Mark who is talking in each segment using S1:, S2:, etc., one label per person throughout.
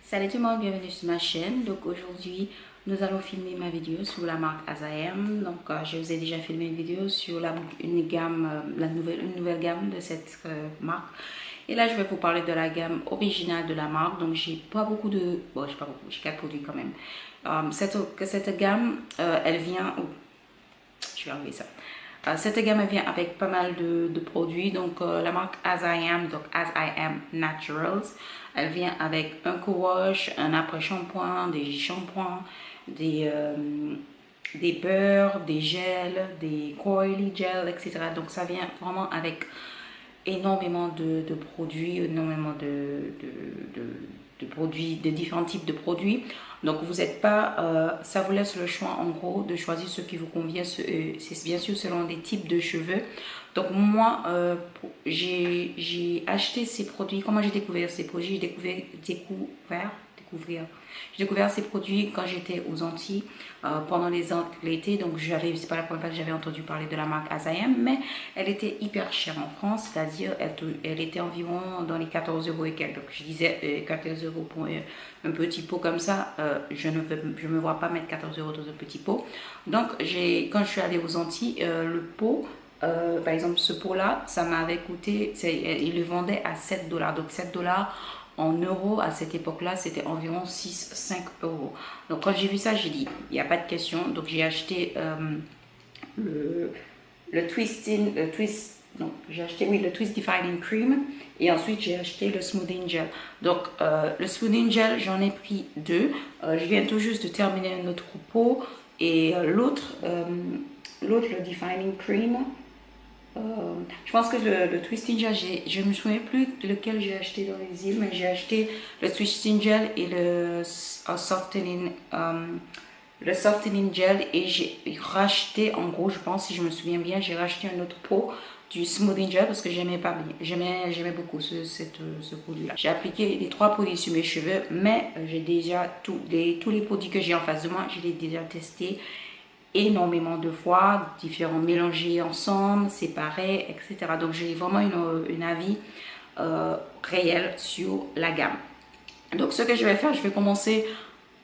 S1: Salut tout le monde, bienvenue sur ma chaîne. Donc aujourd'hui, nous allons filmer ma vidéo sur la marque As.I.Am. Donc je vous ai déjà filmé une vidéo sur une nouvelle gamme de cette marque. Et là, je vais vous parler de la gamme originale de la marque. Donc j'ai pas beaucoup de... Bon, j'ai pas beaucoup, j'ai 4 produits quand même. Cette gamme, elle vient... Oh, je vais enlever ça. Cette gamme vient avec pas mal de produits. Donc la marque As.I.Am, donc As.I.Am Naturals, elle vient avec un co-wash, un après-shampoing, des shampoings, des beurres, des gels, des coily gels, etc. Donc ça vient vraiment avec énormément de produits, énormément de produits, de différents types de produits. Donc vous n'êtes pas, ça vous laisse le choix en gros de choisir ce qui vous convient. C'est bien sûr selon des types de cheveux. Donc moi, j'ai acheté ces produits. Comment j'ai découvert ces produits? J'ai découvert ces produits quand j'étais aux Antilles pendant l'été. Donc c'est pas la première fois que j'avais entendu parler de la marque As.I.Am, mais elle était hyper chère en France, c'est-à-dire elle était environ dans les 14 euros et quelques. Donc je disais 14 euros pour un petit pot comme ça, je ne me vois pas mettre 14 euros dans un petit pot. Donc quand je suis allée aux Antilles, le pot, par exemple ce pot là, ça m'avait coûté, il le vendait à 7 dollars. Donc 7 dollars en euros à cette époque-là, c'était environ 6-5 euros. Donc quand j'ai vu ça, j'ai dit, il n'y a pas de question. Donc j'ai acheté le twist, non, j'ai acheté, oui, le Twist Defining Cream et ensuite j'ai acheté le Smoothing Gel. Donc le Smoothing Gel, j'en ai pris deux. Je viens tout juste de terminer un autre pot et l'autre, le Defining Cream, je pense que le Twisting Gel, je ne me souviens plus lequel j'ai acheté dans les îles, mais j'ai acheté le Twisting Gel et le Softening Gel et j'ai racheté, en gros, je pense, si je me souviens bien, j'ai racheté un autre pot du Smoothing Gel parce que j'aimais pas bien, j'aimais beaucoup ce produit-là. J'ai appliqué les 3 produits sur mes cheveux, mais j'ai déjà tous les produits que j'ai en face de moi, je les ai déjà testés énormément de fois, différents mélangés ensemble, séparés, etc. Donc j'ai vraiment une avis réel sur la gamme. Donc ce que je vais faire, je vais commencer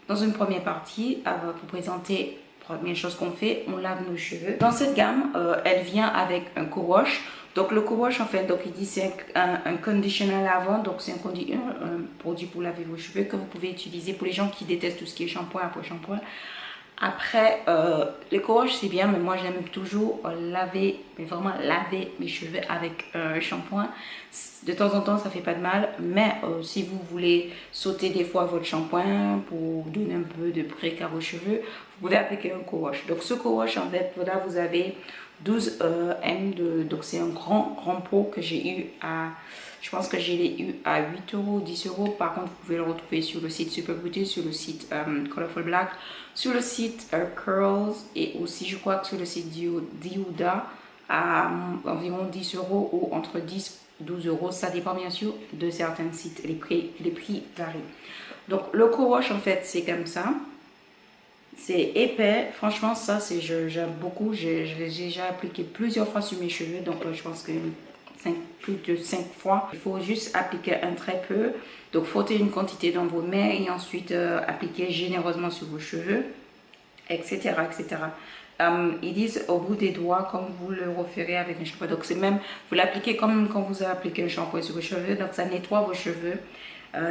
S1: dans une première partie à vous présenter. Première chose qu'on fait, on lave nos cheveux. Dans cette gamme, elle vient avec un co-wash. Donc le co-wash, en fait, donc il dit c'est un conditioner lavant. Donc c'est un produit pour laver vos cheveux que vous pouvez utiliser pour les gens qui détestent tout ce qui est shampoing après shampoing. Après, les co-wash c'est bien, mais moi j'aime toujours laver, mais vraiment laver mes cheveux avec un shampoing. De temps en temps, ça fait pas de mal, mais si vous voulez sauter des fois votre shampoing pour donner un peu de préca à vos cheveux, vous pouvez appliquer un co-wash. Donc ce co-wash, en fait, là vous avez 12 M donc c'est un grand pot que j'ai eu à, je pense que j'ai eu à 8 euros, 10 euros. Par contre, vous pouvez le retrouver sur le site Super Beauty, sur le site Colorful Black, sur le site Curls et aussi je crois que sur le site Diuda à environ 10 euros ou entre 10 et 12 euros. Ça dépend bien sûr de certains sites, les prix varient. Donc le co-wash en fait c'est comme ça. C'est épais, franchement ça c'est j'aime beaucoup, je l'ai déjà appliqué plusieurs fois sur mes cheveux, donc je pense que plus de 5 fois. Il faut juste appliquer un très peu, donc frotter une quantité dans vos mains et ensuite appliquer généreusement sur vos cheveux, etc. etc. Ils disent au bout des doigts comme vous le referez avec un shampoing, donc c'est même, vous l'appliquez comme quand vous appliquez un shampoing sur vos cheveux, donc ça nettoie vos cheveux.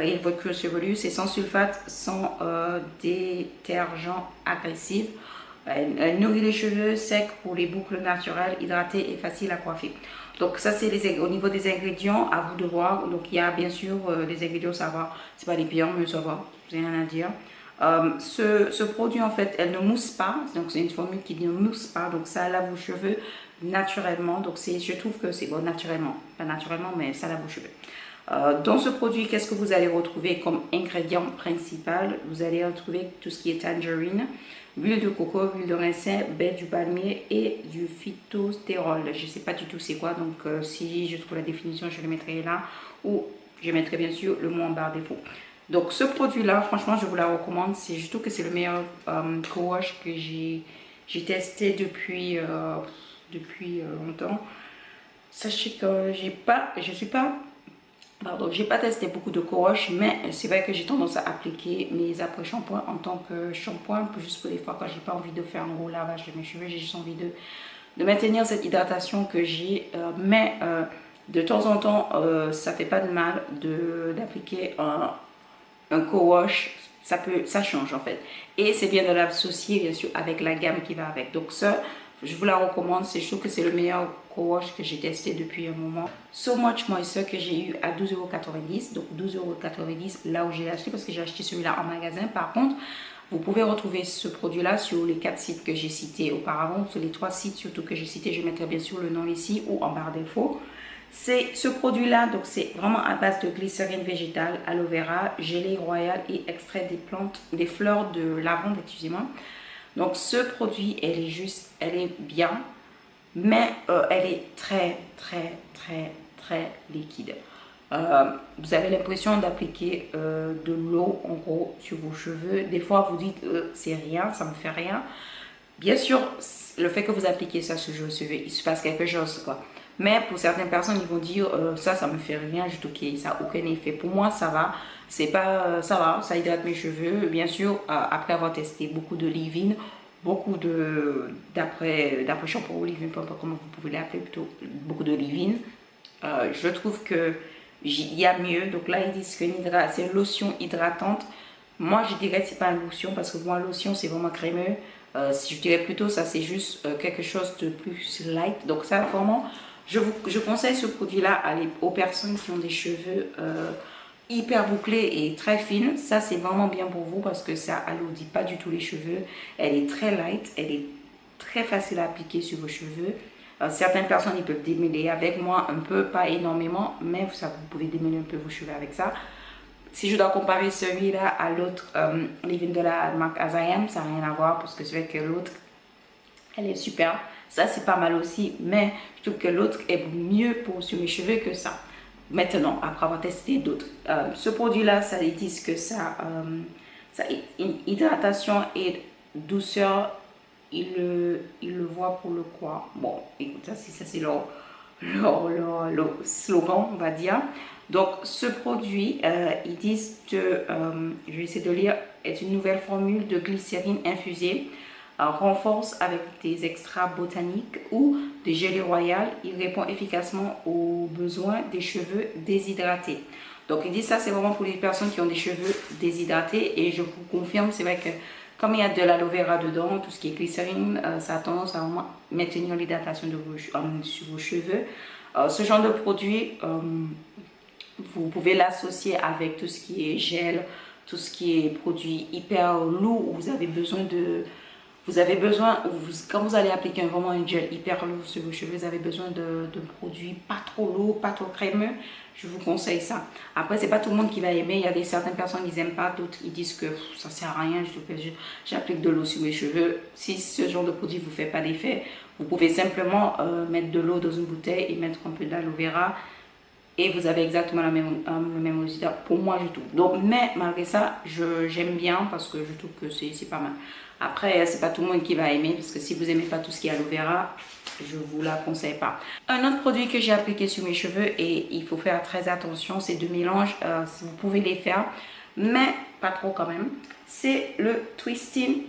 S1: Et votre cuir chevelu, c'est sans sulfate, sans détergent agressif. Elle nourrit les cheveux secs pour les boucles naturelles, hydratées et faciles à coiffer. Donc ça c'est au niveau des ingrédients, à vous de voir. Donc il y a bien sûr les ingrédients, ça va, c'est pas les pires, mais ça va, j'ai rien à dire. Ce produit en fait, elle ne mousse pas, donc c'est une formule qui ne mousse pas, donc ça lave vos cheveux naturellement. Donc je trouve que c'est bon naturellement, pas naturellement, mais ça lave vos cheveux. Dans ce produit, qu'est-ce que vous allez retrouver comme ingrédient principal? Vous allez retrouver tout ce qui est tangerine, huile de coco, huile de ricin, baie du palmier et du phytostérol. Je ne sais pas du tout c'est quoi, donc si je trouve la définition, je le mettrai là ou je mettrai bien sûr le mot en barre défaut. Donc ce produit-là, franchement, je vous la recommande. Je trouve que c'est le meilleur co-wash que j'ai testé depuis longtemps. Sachez que je suis pas Pardon, j'ai pas testé beaucoup de co-wash, mais c'est vrai que j'ai tendance à appliquer mes après-shampoing en tant que shampoing, juste pour des fois quand j'ai pas envie de faire un gros lavage de mes cheveux, j'ai juste envie de maintenir cette hydratation que j'ai, mais de temps en temps, ça fait pas de mal d'appliquer un co-wash, ça change en fait. Et c'est bien de l'associer bien sûr avec la gamme qui va avec. Donc ça, je vous la recommande, je trouve que c'est le meilleur co-wash que j'ai testé depuis un moment. So Much Moisture que j'ai eu à 12,90 €, donc 12,90 € là où j'ai acheté parce que j'ai acheté celui-là en magasin. Par contre, vous pouvez retrouver ce produit-là sur les 4 sites que j'ai cités auparavant, sur les 3 sites surtout que j'ai cités. Je mettrai bien sûr le nom ici ou en barre d'infos. C'est ce produit-là, donc c'est vraiment à base de glycérine végétale, aloe vera, gelée royale et extrait des plantes, des fleurs de lavande, excusez-moi. Donc ce produit, elle est bien, mais elle est très liquide. Vous avez l'impression d'appliquer de l'eau en gros sur vos cheveux. Des fois vous dites c'est rien, ça me fait rien. Bien sûr, le fait que vous appliquez ça sur vos cheveux, il se passe quelque chose quoi. Mais pour certaines personnes, ils vont dire ça me fait rien, juste ok, ça n'a aucun effet. Pour moi, ça va, c'est pas, ça va, ça hydrate mes cheveux. Bien sûr, après avoir testé beaucoup de leave-in, beaucoup d'après shampoing ou leave-in, peu importe comment vous pouvez l'appeler, plutôt beaucoup de leave-in. Je trouve que il y a mieux. Donc là, ils disent que c'est une lotion hydratante. Moi, je dirais que c'est pas une lotion parce que moi, lotion, c'est vraiment crémeux. Si je dirais plutôt, ça c'est juste quelque chose de plus light. Donc ça, vraiment, je conseille ce produit-là aux personnes qui ont des cheveux hyper bouclés et très fines. Ça, c'est vraiment bien pour vous parce que ça alourdit pas du tout les cheveux. Elle est très light, elle est très facile à appliquer sur vos cheveux. Certaines personnes, ils peuvent démêler avec moi un peu, pas énormément, mais ça, vous pouvez démêler un peu vos cheveux avec ça. Si je dois comparer celui-là à l'autre leave-in de la marque Azayam, ça n'a rien à voir parce que c'est vrai que l'autre, elle est super. Ça, c'est pas mal aussi, mais je trouve que l'autre est mieux sur mes cheveux que ça. Maintenant, après avoir testé d'autres. Ce produit-là, ça ils disent que ça hydratation et douceur, ils le voient pour le quoi. Bon, écoute, ça c'est leur slogan, on va dire. Donc, ce produit, ils disent que, je vais essayer de lire, est une nouvelle formule de glycérine infusée, renforce avec des extraits botaniques ou des gelées royales. Il répond efficacement aux besoins des cheveux déshydratés. Donc, ils disent ça, c'est vraiment pour les personnes qui ont des cheveux déshydratés. Et je vous confirme, c'est vrai que comme il y a de l'aloe vera dedans, tout ce qui est glycérine, ça a tendance à vraiment maintenir l'hydratation sur vos cheveux. Ce genre de produit, vous pouvez l'associer avec tout ce qui est gel, tout ce qui est produit hyper lourd où vous avez besoin quand vous allez appliquer vraiment un gel hyper lourd sur vos cheveux, vous avez besoin de produits pas trop lourds, pas trop crémeux. Je vous conseille ça. Après, c'est pas tout le monde qui va aimer. Il y a certaines personnes qui n'aiment pas, d'autres ils disent que ça sert à rien. J'applique de l'eau sur mes cheveux. Si ce genre de produit vous fait pas d'effet, vous pouvez simplement mettre de l'eau dans une bouteille et mettre un peu d'aloe vera. Et vous avez exactement le même résultat pour moi je trouve. Donc, mais malgré ça, j'aime bien parce que je trouve que c'est pas mal. Après, c'est pas tout le monde qui va aimer parce que si vous aimez pas tout ce qui est aloe vera, je vous la conseille pas. Un autre produit que j'ai appliqué sur mes cheveux et il faut faire très attention, c'est deux mélanges. Vous pouvez les faire, mais pas trop quand même. C'est le Twisting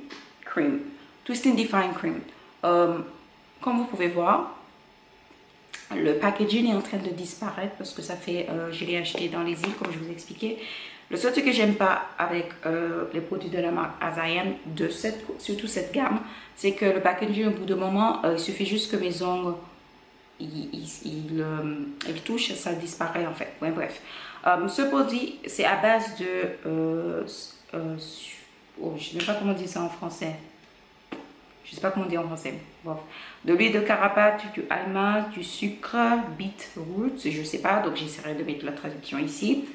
S1: Cream, Twisting Define Cream. Comme vous pouvez voir, le packaging est en train de disparaître parce que ça fait, je l'ai acheté dans les îles comme je vous ai expliqué. Le seul truc que j'aime pas avec les produits de la marque Azayam, surtout cette gamme, c'est que le packaging au bout de moment, il suffit juste que mes ongles ils touchent, ça disparaît en fait. Ouais, bref. Ce produit, c'est à base de... je ne sais pas comment dire ça en français. Je sais pas comment dire en français. Bon. De l'huile de carapate, du alma, du sucre, beetroot, je sais pas, donc j'essaierai de mettre la traduction ici.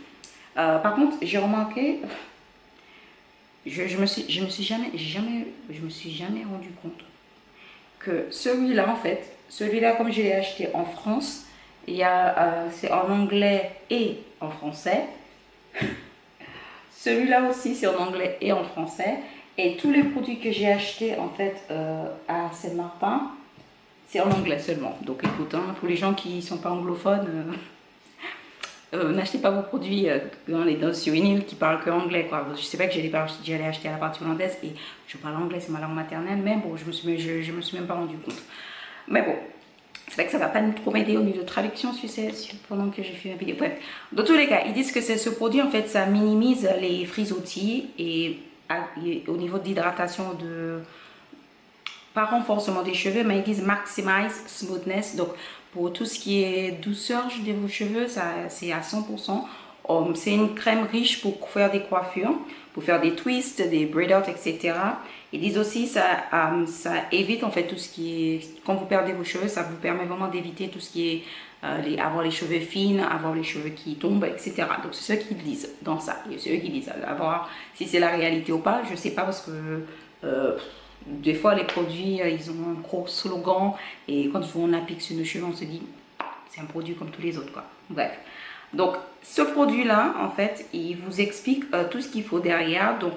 S1: Par contre, j'ai remarqué, je me suis jamais rendu compte que celui-là, en fait, celui-là, comme je l'ai acheté en France, c'est en anglais et en français. Celui-là aussi, c'est en anglais et en français. Et tous les produits que j'ai achetés en fait à Saint-Martin, c'est en anglais seulement. Donc écoute, hein, pour les gens qui ne sont pas anglophones, N'achetez pas vos produits sur une île qui parle que anglais, quoi. Je sais pas que j'allais acheter à la partie hollandaise et je parle anglais, c'est ma langue maternelle, mais bon, je me suis même pas rendu compte. Mais bon, c'est vrai que ça va pas trop m'aider au niveau de traduction pendant que j'ai fait ma vidéo. Bref, dans tous les cas, ils disent que c'est ce produit, en fait, ça minimise les frisottis et au niveau d'hydratation pas renforcement des cheveux, mais ils disent maximize smoothness. Donc, pour tout ce qui est douceur de vos cheveux, c'est à 100%. C'est une crème riche pour faire des coiffures, pour faire des twists, des braid out, etc. Ils disent aussi ça évite en fait tout ce qui est, quand vous perdez vos cheveux, ça vous permet vraiment d'éviter tout ce qui est avoir les cheveux fins, avoir les cheveux qui tombent, etc. Donc c'est ce qu'ils disent dans ça. C'est eux qui disent. À voir si c'est la réalité ou pas, je sais pas parce que des fois les produits ils ont un gros slogan et quand on applique sur nos cheveux on se dit c'est un produit comme tous les autres, quoi. Bref. Donc, ce produit-là, en fait, il vous explique tout ce qu'il faut derrière. Donc,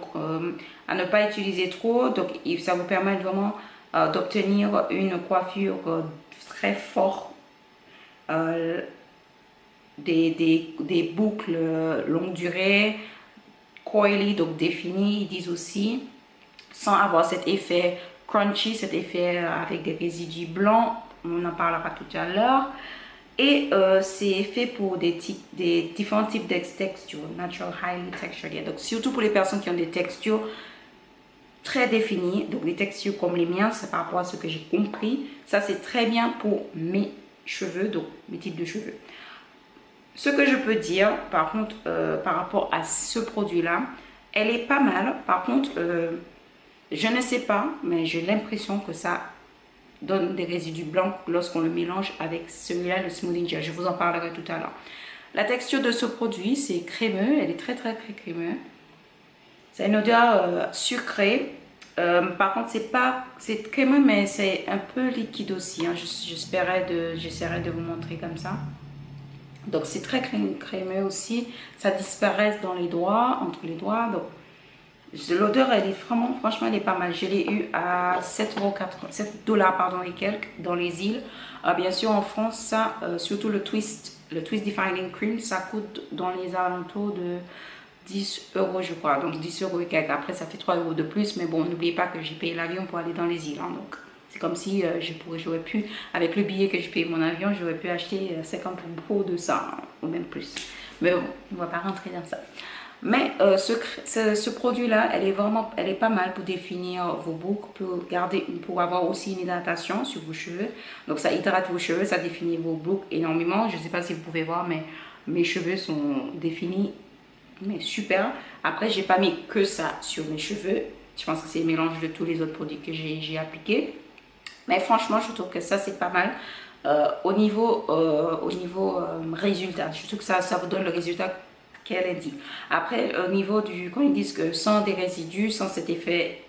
S1: à ne pas utiliser trop. Donc, ça vous permet vraiment d'obtenir une coiffure très forte. Des boucles longue durée, coily, donc définies, ils disent aussi, sans avoir cet effet crunchy, cet effet avec des résidus blancs. On en parlera tout à l'heure. Et c'est fait pour des différents types de textures, natural highly textured. Donc surtout pour les personnes qui ont des textures très définies, donc des textures comme les miens, c'est par rapport à ce que j'ai compris. Ça c'est très bien pour mes cheveux, donc mes types de cheveux. Ce que je peux dire par contre par rapport à ce produit là, elle est pas mal. Par contre, je ne sais pas, mais j'ai l'impression que ça donne des résidus blancs lorsqu'on le mélange avec celui-là, le smoothing gel. Je vous en parlerai tout à l'heure. La texture de ce produit, c'est crémeux. Elle est très crémeux. C'est une odeur sucrée. Par contre, c'est crémeux, mais c'est un peu liquide aussi. Hein. J'essaierai de vous montrer comme ça. Donc, c'est très crémeux aussi. Ça disparaît dans les doigts, entre les doigts. Donc, l'odeur, elle est vraiment, franchement, elle est pas mal. Je l'ai eu à 7 $ pardon, et quelques dans les îles. Bien sûr, en France, ça, surtout le Twist Defining Cream, ça coûte dans les alentours de 10 €, je crois. Donc 10 € et quelques. Après, ça fait 3 € de plus. Mais bon, n'oubliez pas que j'ai payé l'avion pour aller dans les îles. Hein, donc, c'est comme si j'aurais pu, avec le billet que je paye mon avion, j'aurais pu acheter 50 € de ça, hein, ou même plus. Mais bon, on ne va pas rentrer dans ça. Mais ce produit-là, elle est pas mal pour définir vos boucles, pour avoir aussi une hydratation sur vos cheveux. Donc ça hydrate vos cheveux, ça définit vos boucles énormément. Je ne sais pas si vous pouvez voir, mais mes cheveux sont définis, mais super. Après, j'ai pas mis que ça sur mes cheveux. Je pense que c'est le mélange de tous les autres produits que j'ai appliqués. Mais franchement, je trouve que ça, c'est pas mal. Au niveau résultat, je trouve que ça vous donne le résultat qu'elle dit. Après, au niveau quand ils disent que sans des résidus, sans cet effet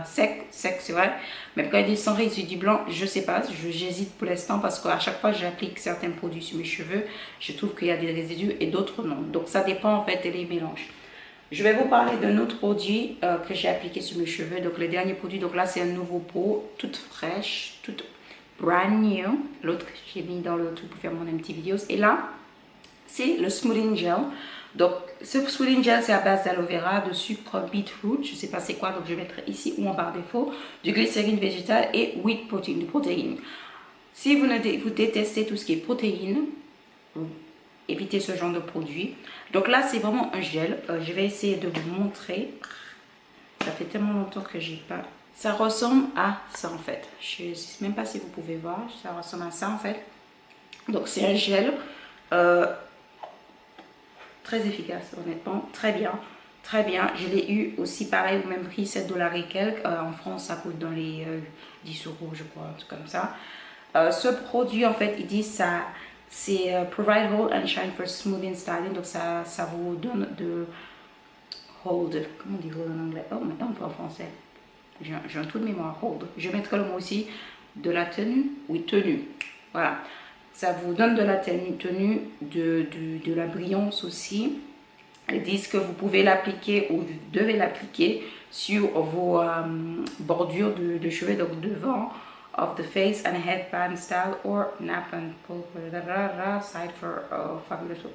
S1: sec c'est vrai, mais quand ils disent sans résidus blancs, je sais pas, j'hésite pour l'instant parce qu'à chaque fois que j'applique certains produits sur mes cheveux, je trouve qu'il y a des résidus et d'autres non. Donc ça dépend en fait des mélanges. Je vais vous parler d'un autre produit que j'ai appliqué sur mes cheveux. Donc le dernier produit, donc là c'est un nouveau pot, toute fraîche, toute brand new. L'autre j'ai mis dans le truc pour faire mon petit vidéo. Et là, c'est le smoothing gel. Donc, ce smoothing gel, c'est à base d'aloe vera, de sucre beetroot, je ne sais pas c'est quoi, donc je vais mettre ici ou en barre défaut, du glycérine végétale et wheat protein, du protéine. Si vous détestez tout ce qui est protéines, évitez ce genre de produit. Donc là, c'est vraiment un gel. Je vais essayer de vous montrer. Ça fait tellement longtemps que j'ai pas... Ça ressemble à ça en fait. Je ne sais même pas si vous pouvez voir. Ça ressemble à ça en fait. Donc c'est un gel. Très efficace, honnêtement, très bien, très bien. Je l'ai eu aussi pareil au même prix, 7 $ et quelques. En France, ça coûte dans les 10 €, je crois, un truc comme ça. Ce produit, en fait, il dit ça, c'est provide hold and shine for smoothing styling. Donc ça vous donne de hold. Comment on dit hold en anglais? Oh, maintenant on peut en français. J'ai un trou de mémoire. Hold. Je mettrai le mot aussi de la tenue. Oui, tenue. Voilà. Ça vous donne de la tenue, de la brillance aussi. Ils disent que vous pouvez l'appliquer ou vous devez l'appliquer sur vos bordures de cheveux, donc devant, of the face and headband style or nap and pull side for fabulous look.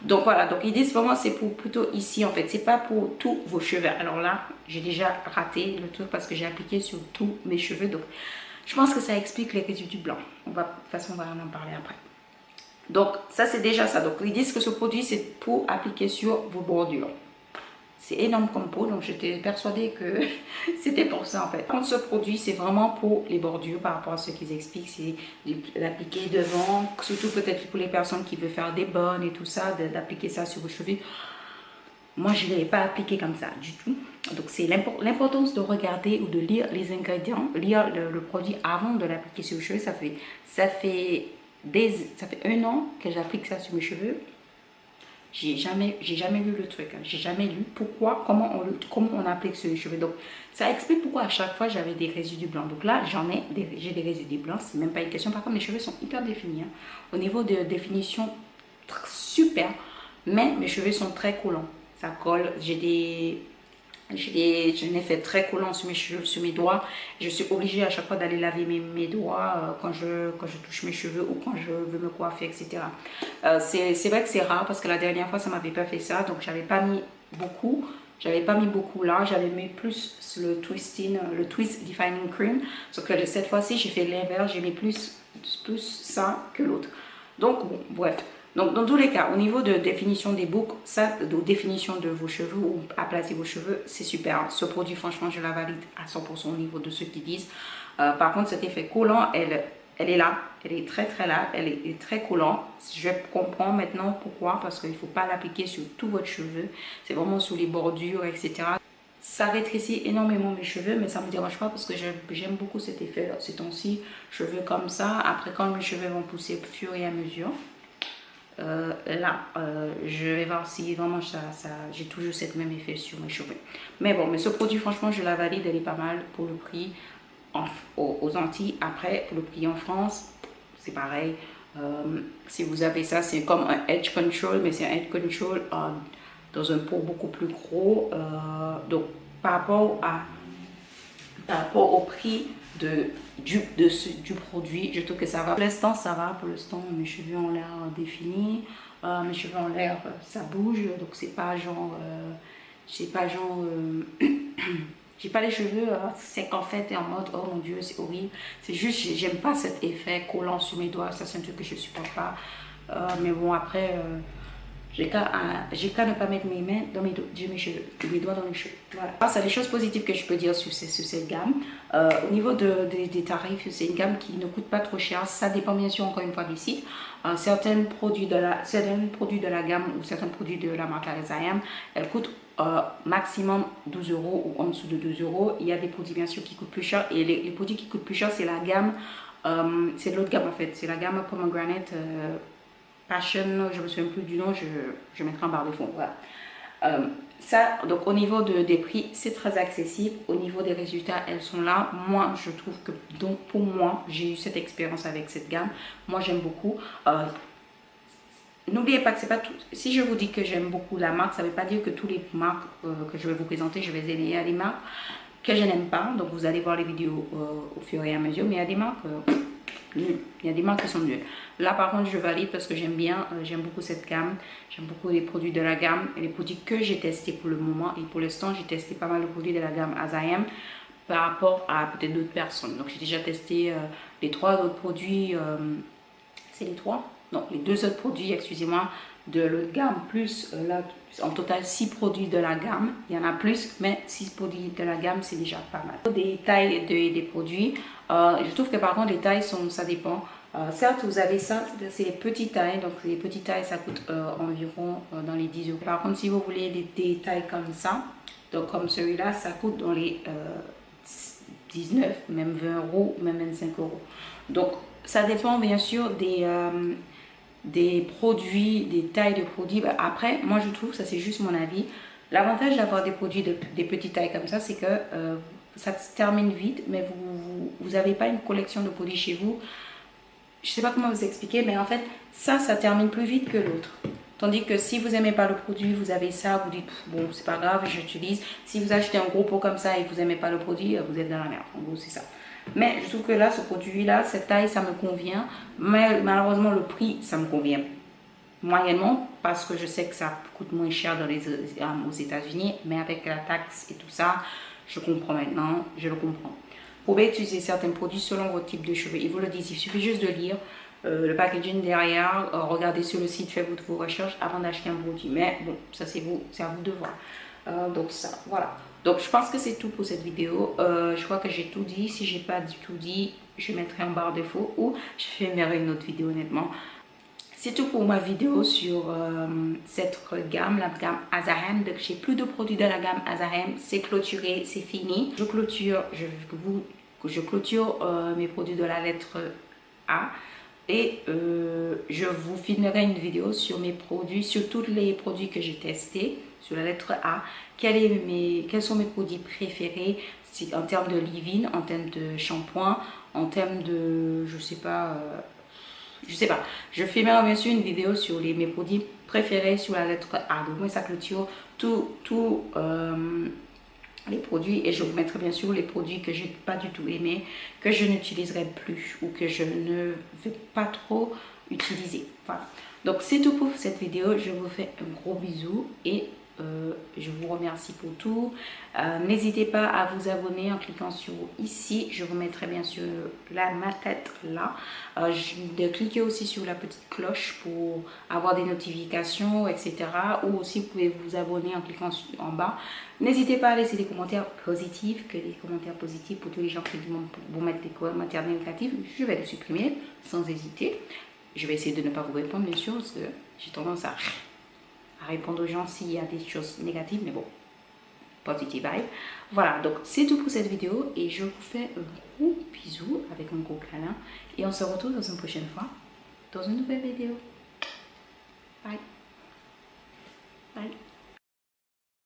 S1: Donc voilà, donc ils disent vraiment c'est pour plutôt ici en fait, c'est pas pour tous vos cheveux. Alors là, j'ai déjà raté le truc parce que j'ai appliqué sur tous mes cheveux, donc je pense que ça explique les résidus blancs. De toute façon, on va en parler après. Donc ça c'est déjà ça. Donc ils disent que ce produit c'est pour appliquer sur vos bordures. C'est énorme comme peau, donc j'étais persuadée que c'était pour ça en fait. Par contre, ce produit, c'est vraiment pour les bordures par rapport à ce qu'ils expliquent. C'est d'appliquer devant, surtout peut-être pour les personnes qui veulent faire des bonnes et tout ça, d'appliquer ça sur vos cheveux. Moi, je ne l'ai pas appliqué comme ça du tout. Donc, c'est l'importance de regarder ou de lire les ingrédients, lire le produit avant de l'appliquer sur les cheveux. Ça fait 1 an que j'applique ça sur mes cheveux. J'ai jamais lu le truc, hein. J'ai jamais lu pourquoi, comment on applique sur les cheveux. Donc, ça explique pourquoi à chaque fois j'avais des résidus blancs. Donc là, j'ai des résidus blancs, c'est même pas une question. Par contre, mes cheveux sont hyper définis, hein. Au niveau de définition, super, mais mes cheveux sont très collants. Ça colle, je l'ai fait très collant sur mes cheveux, sur mes doigts. Je suis obligée à chaque fois d'aller laver mes doigts quand je touche mes cheveux ou quand je veux me coiffer, etc. C'est vrai que c'est rare parce que la dernière fois ça m'avait pas fait ça, donc j'avais pas mis beaucoup. J'avais pas mis beaucoup là, j'avais mis plus le Twist Defining Cream. Sauf que cette fois-ci j'ai fait l'inverse, j'ai mis plus ça que l'autre. Donc bon, bref. Donc, dans tous les cas, au niveau de définition des boucles, de définition de vos cheveux ou aplatir vos cheveux, c'est super. Ce produit, franchement, je la valide à 100% au niveau de ceux qui disent. Par contre, cet effet collant, elle est là. Elle est très là. Elle est très collant. Je comprends maintenant pourquoi. Parce qu'il ne faut pas l'appliquer sur tous votre cheveu. C'est vraiment sur les bordures, etc. Ça rétrécit énormément mes cheveux, mais ça ne me dérange pas parce que j'aime beaucoup cet effet. Ces temps-ci, cheveux comme ça. Après, quand mes cheveux vont pousser au fur et à mesure, je vais voir si vraiment j'ai toujours ce même effet sur mes cheveux. Mais bon, mais ce produit, franchement, je la valide, elle est pas mal pour le prix aux Antilles. Après, pour le prix en France, c'est pareil. Si vous avez ça, c'est comme un Edge Control, mais c'est un Edge Control dans un pot beaucoup plus gros. Donc, par rapport au prix du produit, je trouve que ça va. Pour l'instant, ça va. Pour l'instant, mes cheveux ont l'air définis. Mes cheveux ont l'air, ça bouge. Donc, c'est pas genre. J'ai pas les cheveux secs en fait et en mode oh mon dieu, c'est horrible. C'est juste, j'aime pas cet effet collant sur mes doigts. Ça, c'est un truc que je supporte pas. Mais bon, après. J'ai qu'à ne pas mettre mes mains dans mes cheveux, mes doigts dans mes cheveux. Voilà. C'est des choses positives que je peux dire sur cette gamme. Au niveau des tarifs, c'est une gamme qui ne coûte pas trop cher. Ça dépend bien sûr encore une fois du site. Certains produits de la gamme ou certains produits de la marque Azayam, elles coûtent maximum 12 € ou en dessous de 12 €. Il y a des produits bien sûr qui coûtent plus cher. Et les produits qui coûtent plus cher, c'est la gamme, c'est l'autre gamme en fait. C'est la gamme Pomegranate. Passion, je me souviens plus du nom, je mettrai en barre de fond. Voilà. Ça, donc au niveau des prix, c'est très accessible. Au niveau des résultats, elles sont là. Moi, je trouve que, donc pour moi, j'ai eu cette expérience avec cette gamme. Moi, j'aime beaucoup. N'oubliez pas que c'est pas tout. Si je vous dis que j'aime beaucoup la marque, ça ne veut pas dire que toutes les marques que je vais vous présenter, je vais les aimer. Il y a des marques que je n'aime pas. Donc vous allez voir les vidéos au fur et à mesure. Mais il y a des marques nulles. Il y a des marques qui sont nulles. Là par contre je valide parce que j'aime bien, j'aime beaucoup cette gamme. J'aime beaucoup les produits de la gamme et les produits que j'ai testés pour le moment. Et pour l'instant j'ai testé pas mal de produits de la gamme Azayam par rapport à peut-être d'autres personnes. Donc j'ai déjà testé les 3 autres produits. C'est les 3? Non, les 2 autres produits, excusez-moi, de l'autre gamme, plus là, en total 6 produits de la gamme. Il y en a plus, mais 6 produits de la gamme, c'est déjà pas mal. Des tailles des produits, je trouve que par contre les tailles, ça dépend. Certes, vous avez ça, c'est les petites tailles. Donc les petites tailles, ça coûte environ dans les 10 €. Par contre, si vous voulez des tailles comme ça, donc comme celui-là, ça coûte dans les 19, même 20 €, même 25 €. Donc ça dépend bien sûr des produits, des tailles de produits. Après, moi je trouve, ça c'est juste mon avis, l'avantage d'avoir des produits des petites tailles comme ça, c'est que ça se termine vite, mais vous n'avez pas une collection de produits chez vous. Je sais pas comment vous expliquer, mais en fait, ça termine plus vite que l'autre. Tandis que si vous n'aimez pas le produit, vous avez ça, vous dites bon, c'est pas grave, j'utilise. Si vous achetez un gros pot comme ça et que vous n'aimez pas le produit, vous êtes dans la merde. En gros, c'est ça. Mais je trouve que là, ce produit-là, cette taille, ça me convient. Mais malheureusement, le prix, ça me convient moyennement parce que je sais que ça coûte moins cher aux États-Unis. Mais avec la taxe et tout ça, je comprends maintenant, je le comprends. Vous pouvez utiliser certains produits selon votre type de cheveux. Ils vous le disent, il suffit juste de lire le packaging derrière, regardez sur le site, faites vos recherches avant d'acheter un produit. Mais bon, ça c'est à vous de voir. Donc ça, voilà. Donc je pense que c'est tout pour cette vidéo. Je crois que j'ai tout dit. Si j'ai pas du tout dit, je mettrai en barre d'infos ou je filmerai une autre vidéo honnêtement. C'est tout pour ma vidéo sur cette gamme, la gamme Azahem. Donc j'ai plus de produits de la gamme Azahem. C'est clôturé, c'est fini. Je clôture mes produits de la lettre A. Et je vous filmerai une vidéo sur mes produits, sur tous les produits que j'ai testés, sur la lettre A. Quels sont mes produits préférés en termes de leave-in, en termes de shampoing, en termes de, je sais pas. Je filmerai bien sûr une vidéo sur mes produits préférés sur la lettre A. Donc moi ça clôture tout les produits et je vous mettrai bien sûr les produits que j'ai pas du tout aimé, que je n'utiliserai plus ou que je ne vais pas trop utiliser. Voilà. Donc c'est tout pour cette vidéo. Je vous fais un gros bisou et je vous remercie pour tout. N'hésitez pas à vous abonner en cliquant sur ici. Je vous mettrai bien sûr ma tête là. De cliquer aussi sur la petite cloche pour avoir des notifications, etc. Ou aussi vous pouvez vous abonner en cliquant en bas. N'hésitez pas à laisser des commentaires positifs, que des commentaires positifs pour tous les gens qui vont mettre des commentaires négatifs. Je vais les supprimer sans hésiter. Je vais essayer de ne pas vous répondre bien sûr parce que j'ai tendance à répondre aux gens s'il y a des choses négatives, mais bon, positive vibe. Voilà, donc c'est tout pour cette vidéo et je vous fais un gros bisou avec un gros câlin et on se retrouve dans une prochaine fois dans une nouvelle vidéo. Bye.